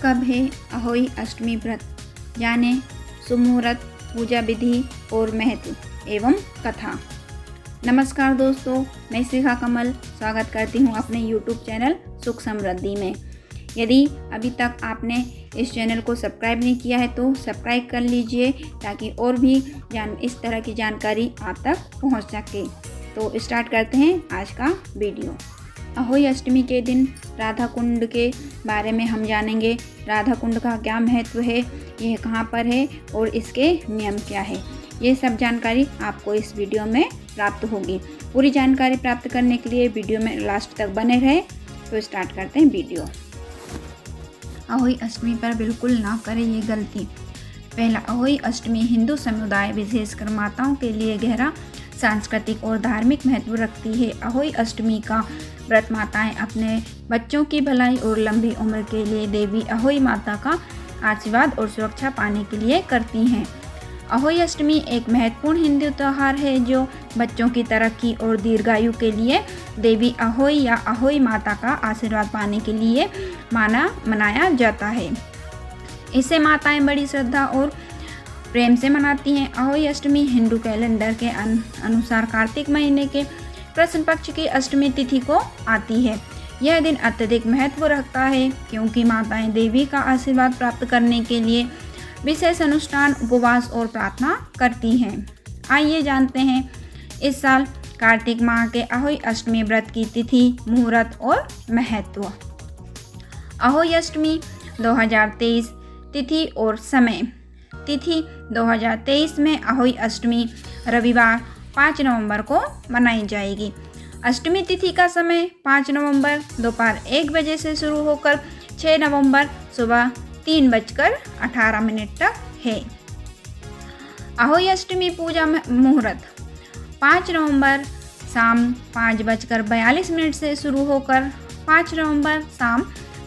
कब है अहोई अष्टमी व्रत, जाने शुभ मुहूर्त, पूजा विधि और महत्व एवं कथा। नमस्कार दोस्तों, मैं शिखा कमल स्वागत करती हूँ अपने YouTube चैनल सुख समृद्धि में। यदि अभी तक आपने इस चैनल को सब्सक्राइब नहीं किया है तो सब्सक्राइब कर लीजिए ताकि और भी इस तरह की जानकारी आप तक पहुँच सके। तो स्टार्ट करते हैं आज का वीडियो। अहोई अष्टमी के दिन राधा कुंड के बारे में हम जानेंगे। राधा कुंड का क्या महत्व है, यह कहाँ पर है और इसके नियम क्या है, ये सब जानकारी आपको इस वीडियो में प्राप्त होगी। पूरी जानकारी प्राप्त करने के लिए वीडियो में लास्ट तक बने रहे। तो स्टार्ट करते हैं वीडियो। अहोई अष्टमी पर बिल्कुल ना करें ये गलती। पहला, अहोई अष्टमी हिंदू समुदाय विशेषकर माताओं के लिए गहरा सांस्कृतिक और धार्मिक महत्व रखती है। अहोई अष्टमी का व्रत माताएं अपने बच्चों की भलाई और लंबी उम्र के लिए देवी अहोई माता का आशीर्वाद और सुरक्षा पाने के लिए करती हैं। अहोई अष्टमी एक महत्वपूर्ण हिंदू त्यौहार है जो बच्चों की तरक्की और दीर्घायु के लिए देवी अहोई या अहोई माता का आशीर्वाद पाने के लिए मनाया जाता है। इसे माताएं बड़ी श्रद्धा और प्रेम से मनाती हैं। अहोई अष्टमी हिंदू कैलेंडर के अनुसार कार्तिक महीने के कृष्ण पक्ष की अष्टमी तिथि को आती है। यह दिन अत्यधिक महत्व रखता है क्योंकि माताएं देवी का आशीर्वाद प्राप्त करने के लिए विशेष अनुष्ठान, उपवास और प्रार्थना करती हैं। आइए जानते हैं इस साल कार्तिक माह के अहोई अष्टमी व्रत की तिथि, मुहूर्त और महत्व। अहोई अष्टमी 2023 तिथि और समय। तिथि 2023 में अहोई अष्टमी रविवार 5 नवंबर को मनाई जाएगी। अष्टमी तिथि का समय 5 नवंबर दोपहर 1 बजे से शुरू होकर 6 नवंबर सुबह 3:18 तक है। अहोई अष्टमी पूजा मुहूर्त 5 नवंबर शाम 5:42 से शुरू होकर 5 नवंबर शाम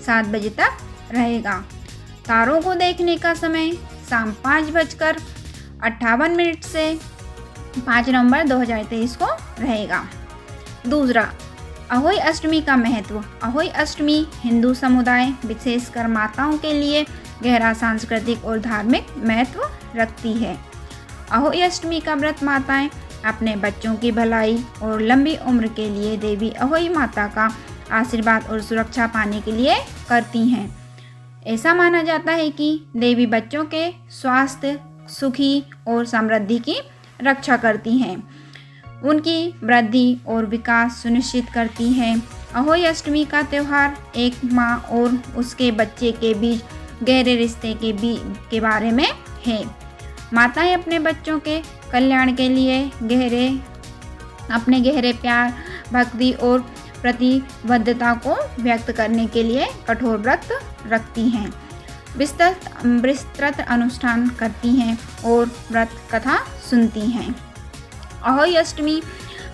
7 बजे तक रहेगा। तारों को देखने का समय शाम 5:58 से 5 नवंबर 2023 को रहेगा। दूसरा, अहोई अष्टमी का महत्व। अहोई अष्टमी हिंदू समुदाय विशेषकर माताओं के लिए गहरा सांस्कृतिक और धार्मिक महत्व रखती है। अहोई अष्टमी का व्रत माताएं अपने बच्चों की भलाई और लंबी उम्र के लिए देवी अहोई माता का आशीर्वाद और सुरक्षा पाने के लिए करती हैं। ऐसा माना जाता है कि देवी बच्चों के स्वास्थ्य, सुखी और समृद्धि की रक्षा करती हैं, उनकी वृद्धि और विकास सुनिश्चित करती हैं। अहोई अष्टमी का त्यौहार एक माँ और उसके बच्चे के बीच गहरे रिश्ते के बारे में है। माताएं अपने बच्चों के कल्याण के लिए अपने गहरे प्यार, भक्ति और प्रतिबद्धता को व्यक्त करने के लिए कठोर व्रत रखती हैं, विस्तृत अनुष्ठान करती हैं और व्रत कथा सुनती हैं। अहोई अष्टमी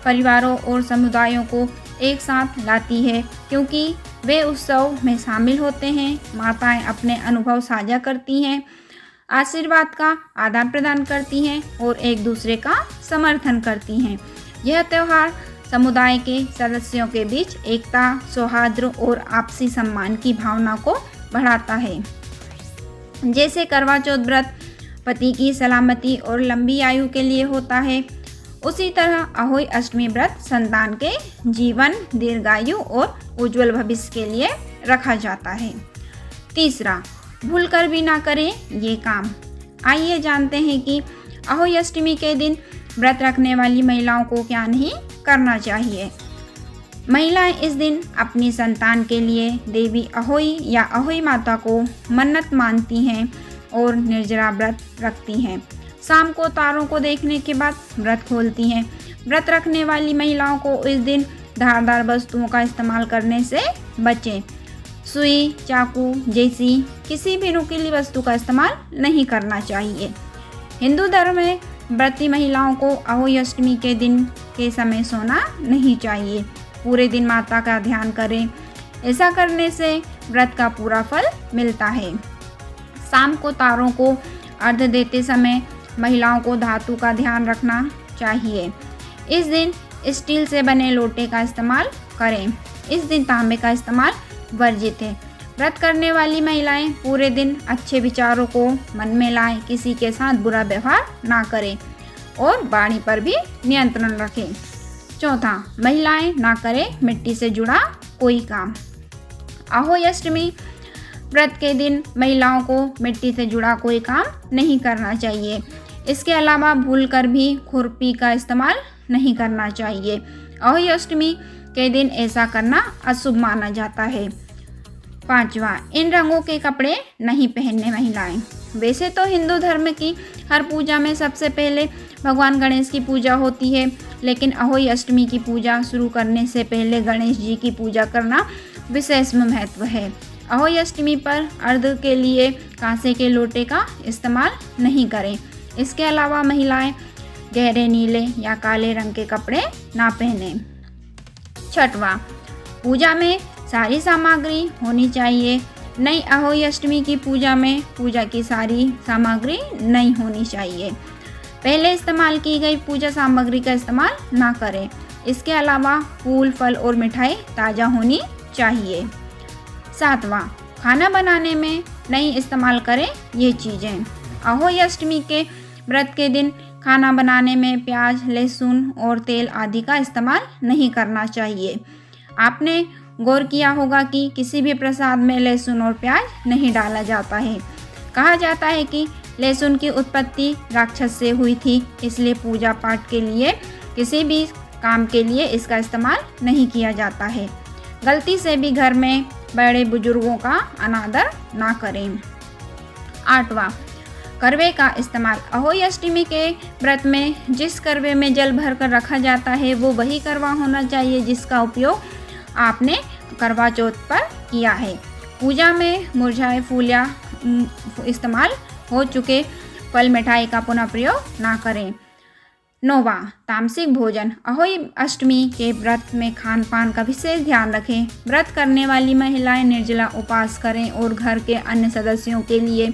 परिवारों और समुदायों को एक साथ लाती है क्योंकि वे उत्सव में शामिल होते हैं। माताएं अपने अनुभव साझा करती हैं, आशीर्वाद का आदान प्रदान करती हैं और एक दूसरे का समर्थन करती हैं। यह त्यौहार समुदाय के सदस्यों के बीच एकता, सौहार्द और आपसी सम्मान की भावना को बढ़ाता है। जैसे करवा चौथ व्रत पति की सलामती और लंबी आयु के लिए होता है, उसी तरह अहोई अष्टमी व्रत संतान के जीवन, दीर्घायु और उज्जवल भविष्य के लिए रखा जाता है। तीसरा, भूल कर भी ना करें ये काम। आइए जानते हैं कि अहोई अष्टमी के दिन व्रत रखने वाली महिलाओं को क्या नहीं करना चाहिए। महिलाएं इस दिन अपनी संतान के लिए देवी अहोई या अहोई माता को मन्नत मानती हैं और निर्जला व्रत रखती हैं। शाम को तारों को देखने के बाद व्रत खोलती हैं। व्रत रखने वाली महिलाओं को इस दिन धारदार वस्तुओं का इस्तेमाल करने से बचें। सुई, चाकू जैसी किसी भी नुकीली वस्तु का इस्तेमाल नहीं करना चाहिए। हिंदू धर्म में व्रती महिलाओं को अहोई अष्टमी के दिन के समय सोना नहीं चाहिए। पूरे दिन माता का ध्यान करें, ऐसा करने से व्रत का पूरा फल मिलता है। शाम को तारों को अर्घ्य देते समय महिलाओं को धातु का ध्यान रखना चाहिए। इस दिन स्टील से बने लोटे का इस्तेमाल करें। इस दिन तांबे का इस्तेमाल वर्जित है। व्रत करने वाली महिलाएं पूरे दिन अच्छे विचारों को मन में लाएं, किसी के साथ बुरा व्यवहार ना करें और वाणी पर भी नियंत्रण रखें। चौथा, महिलाएं ना करें मिट्टी से जुड़ा कोई काम। अहोई अष्टमी व्रत के दिन महिलाओं को मिट्टी से जुड़ा कोई काम नहीं करना चाहिए। इसके अलावा भूलकर भी खुरपी का इस्तेमाल नहीं करना चाहिए। अहोई अष्टमी के दिन ऐसा करना अशुभ माना जाता है। पांचवा, इन रंगों के कपड़े नहीं पहनने महिलाएं। वैसे तो हिंदू धर्म की हर पूजा में सबसे पहले भगवान गणेश की पूजा होती है, लेकिन अहोई अष्टमी की पूजा शुरू करने से पहले गणेश जी की पूजा करना विशेष महत्व है। अहोई अष्टमी पर अर्घ्य के लिए कांसे के लोटे का इस्तेमाल नहीं करें। इसके अलावा महिलाएं गहरे नीले या काले रंग के कपड़े ना पहनें। छठवां, पूजा में सारी सामग्री होनी चाहिए। नई अहोई अष्टमी की पूजा में पूजा की सारी सामग्री नहीं होनी चाहिए। पहले इस्तेमाल की गई पूजा सामग्री का इस्तेमाल ना करें। इसके अलावा फूल, फल और मिठाई ताज़ा होनी चाहिए। सातवां, खाना बनाने में नहीं इस्तेमाल करें ये चीज़ें। अहोई अष्टमी के व्रत के दिन खाना बनाने में प्याज, लहसुन और तेल आदि का इस्तेमाल नहीं करना चाहिए। आपने गौर किया होगा कि किसी भी प्रसाद में लहसुन और प्याज नहीं डाला जाता है। कहा जाता है कि लहसुन की उत्पत्ति राक्षस से हुई थी, इसलिए पूजा पाठ के लिए किसी भी काम के लिए इसका इस्तेमाल नहीं किया जाता है। गलती से भी घर में बड़े बुजुर्गों का अनादर ना करें। आठवां, करवे का इस्तेमाल। अहोई अष्टमी के व्रत में जिस करवे में जल भरकर रखा जाता है वो वही करवा होना चाहिए जिसका उपयोग आपने करवा चौथ पर किया है। पूजा में मुरझाए फूल या इस्तेमाल हो चुके फल, मिठाई का पुनः प्रयोग ना करें। नौवां, तामसिक भोजन। अहोई अष्टमी के व्रत में खान पान का विशेष ध्यान रखें। व्रत करने वाली महिलाएं निर्जला उपवास करें और घर के अन्य सदस्यों के लिए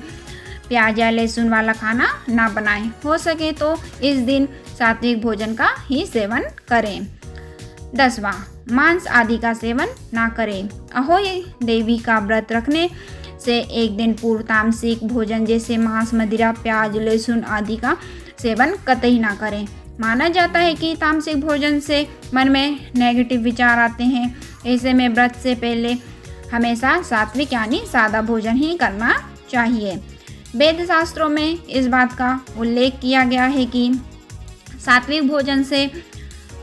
प्याज या लहसुन वाला खाना ना बनाएं। हो सके तो इस दिन सात्विक भोजन का ही सेवन करें। 10वां, मांस आदि का सेवन ना करें। अहोई देवी का व्रत रखने से एक दिन पूर्व तामसिक भोजन जैसे मांस, मदिरा, प्याज, लहसुन आदि का सेवन कतई ना करें। माना जाता है कि तामसिक भोजन से मन में नेगेटिव विचार आते हैं। ऐसे में व्रत से पहले हमेशा सात्विक यानी सादा भोजन ही करना चाहिए। वेद शास्त्रों में इस बात का उल्लेख किया गया है कि सात्विक भोजन से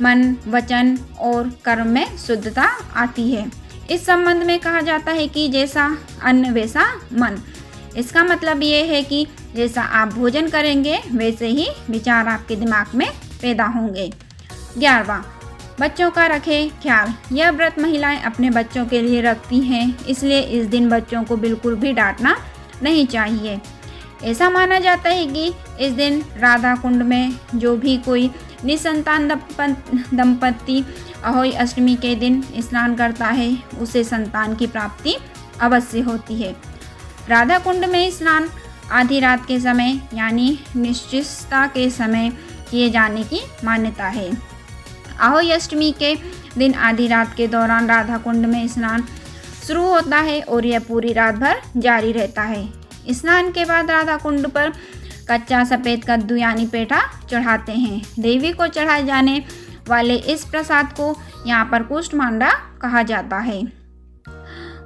मन, वचन और कर्म में शुद्धता आती है। इस संबंध में कहा जाता है कि जैसा अन्न वैसा मन। इसका मतलब ये है कि जैसा आप भोजन करेंगे वैसे ही विचार आपके दिमाग में पैदा होंगे। 11वां, बच्चों का रखें ख्याल। यह व्रत महिलाएं अपने बच्चों के लिए रखती हैं, इसलिए इस दिन बच्चों को बिल्कुल भी डांटना नहीं चाहिए। ऐसा माना जाता है कि इस दिन राधा कुंड में जो भी कोई निसंतान दंपति अहोई अष्टमी के दिन स्नान करता है उसे संतान की प्राप्ति अवश्य होती है। राधा कुंड में स्नान आधी रात के समय यानी निश्चितता के समय किए जाने की मान्यता है। अहोई अष्टमी के दिन आधी रात के दौरान राधा कुंड में स्नान शुरू होता है और यह पूरी रात भर जारी रहता है। स्नान के बाद राधा कुंड पर कच्चा सफ़ेद कद्दू यानी पेठा चढ़ाते हैं। देवी को चढ़ाए जाने वाले इस प्रसाद को यहाँ पर कुष्मांडा कहा जाता है।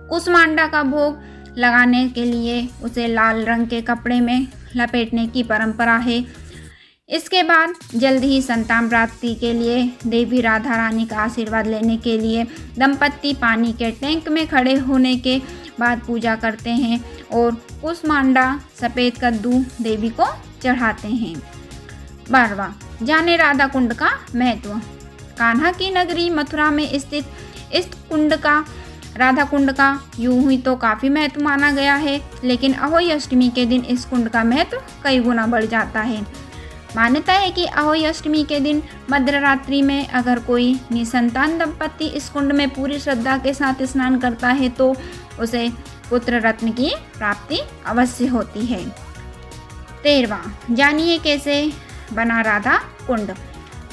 कुष्मांडा का भोग लगाने के लिए उसे लाल रंग के कपड़े में लपेटने की परंपरा है। इसके बाद जल्द ही संतान प्राप्ति के लिए देवी राधा रानी का आशीर्वाद लेने के लिए दंपति पानी के टैंक में खड़े होने के बाद पूजा करते हैं और कुष्मांडा सफ़ेद कद्दू देवी को चढ़ाते हैं। 12वां, जाने राधा कुंड का महत्व। कान्हा की नगरी मथुरा में स्थित इस कुंड का राधा कुंड का यूं ही तो काफ़ी महत्व माना गया है, लेकिन अहोई अष्टमी के दिन इस कुंड का महत्व कई गुना बढ़ जाता है। मान्यता है कि अहोई अष्टमी के दिन मध्य रात्रि में अगर कोई निसंतान दंपति इस कुंड में पूरी श्रद्धा के साथ स्नान करता है तो उसे पुत्र रत्न की प्राप्ति अवश्य होती है। 13वां, जानिए कैसे बना राधा कुंड।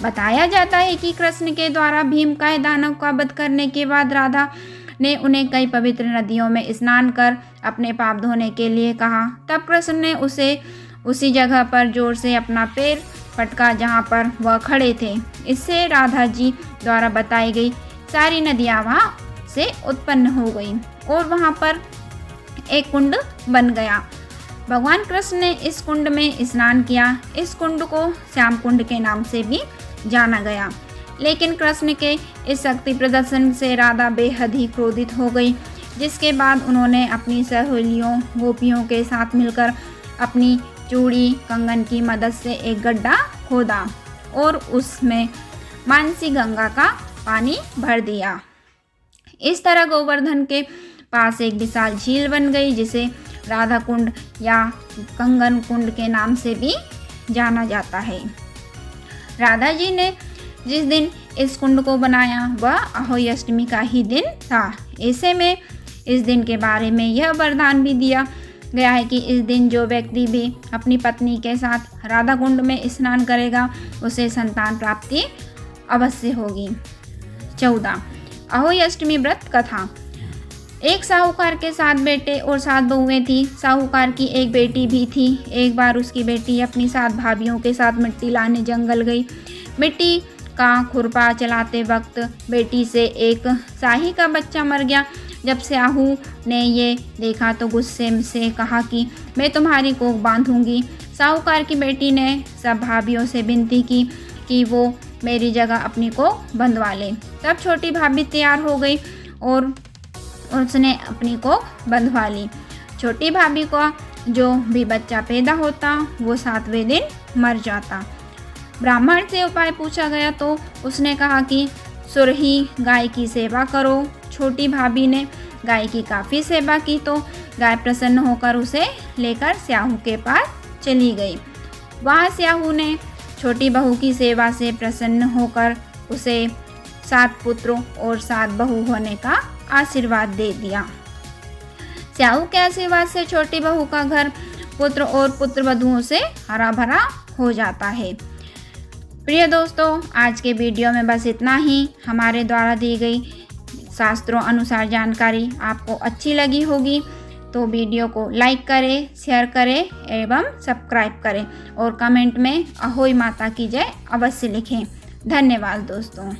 बताया जाता है कि कृष्ण के द्वारा भीम का दानव का वध करने के बाद राधा ने उन्हें कई पवित्र नदियों में स्नान कर अपने पाप धोने के लिए कहा। तब कृष्ण ने उसे उसी जगह पर जोर से अपना पैर पटका जहाँ पर वह खड़े थे। इससे राधा जी द्वारा बताई गई सारी नदियाँ वहाँ से उत्पन्न हो गई और वहाँ पर एक कुंड बन गया। भगवान कृष्ण ने इस कुंड में स्नान किया। इस कुंड को श्याम कुंड के नाम से भी जाना गया। लेकिन कृष्ण के इस शक्ति प्रदर्शन से राधा बेहद ही क्रोधित हो गई, जिसके बाद उन्होंने अपनी सहेलियों गोपियों के साथ मिलकर अपनी चूड़ी कंगन की मदद से एक गड्ढा खोदा और उसमें मानसी गंगा का पानी भर दिया। इस तरह गोवर्धन के पास एक विशाल झील बन गई, जिसे राधा कुंड या कंगन कुंड के नाम से भी जाना जाता है। राधा जी ने जिस दिन इस कुंड को बनाया वह अहोई अष्टमी का ही दिन था। ऐसे में इस दिन के बारे में यह वरदान भी दिया गया है कि इस दिन जो व्यक्ति भी अपनी पत्नी के साथ राधा कुंड में स्नान करेगा उसे संतान प्राप्ति अवश्य होगी। 14 अहोई अष्टमी व्रत कथा। एक साहूकार के 7 बेटे और 7 बहुएं थी। साहूकार की एक बेटी भी थी। एक बार उसकी बेटी अपनी 7 भाभियों के साथ मिट्टी लाने जंगल गई। मिट्टी का खुरपा चलाते वक्त बेटी से एक शाही का बच्चा मर गया। जब साहू ने ये देखा तो गुस्से से कहा कि मैं तुम्हारी कोख बांधूंगी। साहूकार की बेटी ने सब भाभियों से विनती की कि वो मेरी जगह अपनी कोख बंधवा ले। तब छोटी भाभी तैयार हो गई और उसने अपनी कोख बंधवा ली। छोटी भाभी का जो भी बच्चा पैदा होता वो 7वें दिन मर जाता। ब्राह्मण से उपाय पूछा गया तो उसने कहा कि सुरही गाय की सेवा करो। छोटी भाभी ने गाय की काफ़ी सेवा की तो गाय प्रसन्न होकर उसे लेकर स्याहू के पास चली गई। वहाँ स्याहू ने छोटी बहू की सेवा से प्रसन्न होकर उसे 7 पुत्रों और 7 बहू होने का आशीर्वाद दे दिया। स्याहू के आशीर्वाद से छोटी बहू का घर पुत्र और पुत्रवधुओं से हरा भरा हो जाता है। प्रिय दोस्तों, आज के वीडियो में बस इतना ही। हमारे द्वारा दी गई शास्त्रों अनुसार जानकारी आपको अच्छी लगी होगी तो वीडियो को लाइक करें, शेयर करें एवं सब्सक्राइब करें और कमेंट में अहोई माता की जय अवश्य लिखें। धन्यवाद दोस्तों।